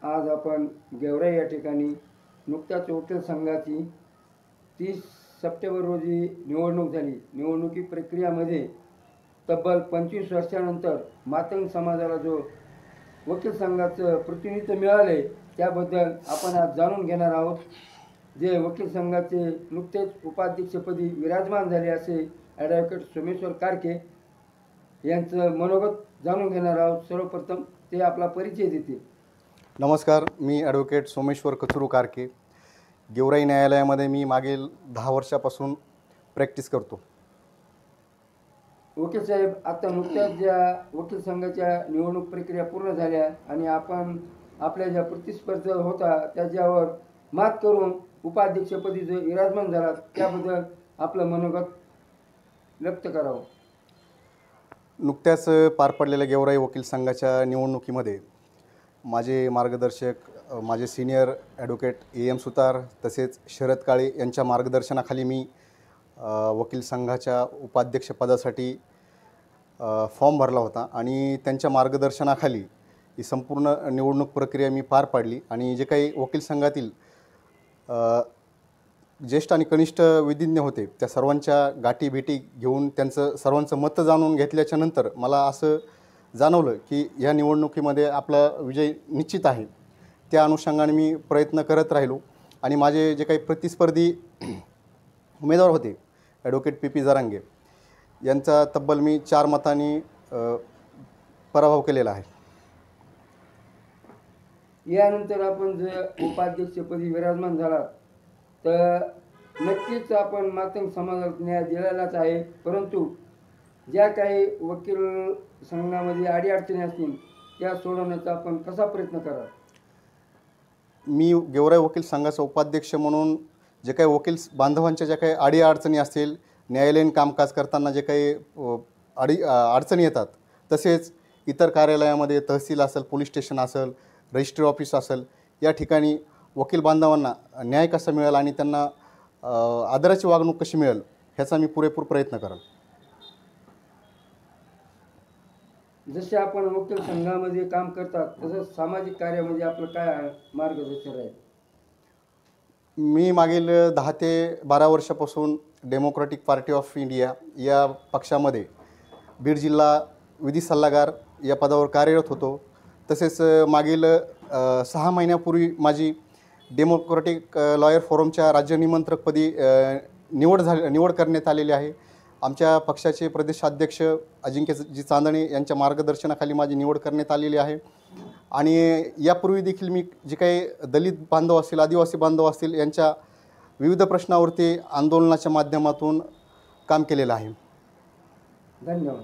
आज आपण गेवराई या ठिकाणी नुकत्याच वकील संघाची 30 सप्टेंबर रोजी निवडणूक झाली। निवडणुकी प्रक्रियामध्ये तब्बल 25 वर्षानंतर मातंग समाजाला जो वकील संघाचं प्रतिनिधित्व मिळाले त्याबद्दल आपण आज जाणून घेणार आहोत। जे वकील संघाचे नुकतेच उपाध्यक्षपदी विराजमान झाले असे ॲडव्होकेट सोमेश्वर कारके यांचं मनोगत जाणून घेणार आहोत। सर्वप्रथम ते आपला परिचय देतील। नमस्कार, मी ॲडव्होकेट सोमेश्वर कचरू कारके। गेवराई न्यायालयामध्ये मी मागील 10 वर्षापासून प्रॅक्टिस करतो। वकील साहेब, आता नुकत्याच ज्या वकील संघाच्या निवडणूक प्रक्रिया पूर्ण झाल्या आणि आपण आपल्या ज्या प्रतिस्पर्धा होता त्याच्यावर मात करून उपाध्यक्षपदी जो विराजमान झाला त्याबद्दल आपलं मनोगत व्यक्त करावं। नुकत्याच पार पडलेल्या गेवराई वकील संघाच्या निवडणुकीमध्ये माझे मार्गदर्शक माझे सीनियर ॲडव्होकेट AM सुतार तसेच शरद काळे यांच्या मार्गदर्शनाखाली मी वकील संघाच्या उपाध्यक्षपदासाठी फॉर्म भरला होता आणि त्यांच्या मार्गदर्शनाखाली ही संपूर्ण निवडणूक प्रक्रिया मी पार पाडली आणि जे काही वकील संघातील ज्येष्ठ आणि कनिष्ठ विधिज्ञ होते त्या सर्वांच्या गाठीभेटी घेऊन त्यांचं सर्वांचं मत जाणून घेतल्याच्या नंतर मला असं जाणवलं की ह्या निवडणुकीमध्ये आपला विजय निश्चित आहे। त्या अनुषंगाने मी प्रयत्न करत राहिलो आणि माझे जे काही प्रतिस्पर्धी उमेदवार होते ॲडव्होकेट PP जरांगे यांचा तब्बल मी 4 मतांनी पराभव केलेला आहे। यानंतर आपण जे उपाध्यक्षपदी विराजमान झाला तर नक्कीच आपण मातंग समाजाला न्याय दिलेलाच आहे, परंतु ज्या काही वकील संघामध्ये अडीअडचणी असतील त्या सोडवण्याचा आपण कसा प्रयत्न कराल? मी गेवराई वकील संघाचा उपाध्यक्ष म्हणून जे काही वकील बांधवांच्या ज्या काही अडीअडचणी असतील, न्यायालयीन कामकाज करताना जे काही अडचणी येतात, तसेच इतर कार्यालयामध्ये तहसील असेल, पोलीस स्टेशन असेल, रजिस्ट्री ऑफिस असेल, या ठिकाणी वकील बांधवांना न्याय कसा मिळेल आणि त्यांना आदराची वागणूक कशी मिळेल ह्याचा मी पुरेपूर प्रयत्न करेन। जसे आपण वकील संघामध्ये काम करतात तसंच सामाजिक कार्यामध्ये आपलं काय मार्गदर्शन आहे? मी मागील 10 ते 12 वर्षापासून डेमोक्रॅटिक पार्टी ऑफ इंडिया या पक्षामध्ये बीड जिल्हा विधी सल्लागार या पदावर कार्यरत होतो। तसेच मागील 6 महिन्यापूर्वी डेमोक्रॅटिक लॉयर फोरमच्या राज्य निमंत्रकपदी निवड करण्यात आलेली आहे। आमच्या पक्षाचे प्रदेशाध्यक्ष अजिंक्यजी चांदणे यांच्या मार्गदर्शनाखाली माझी निवड करण्यात आलेली आहे आणि यापूर्वी देखील मी जे काही दलित बांधव असतील, आदिवासी बांधव असतील यांच्या विविध प्रश्नावरती आंदोलनाच्या माध्यमातून काम केलेलं आहे। धन्यवाद।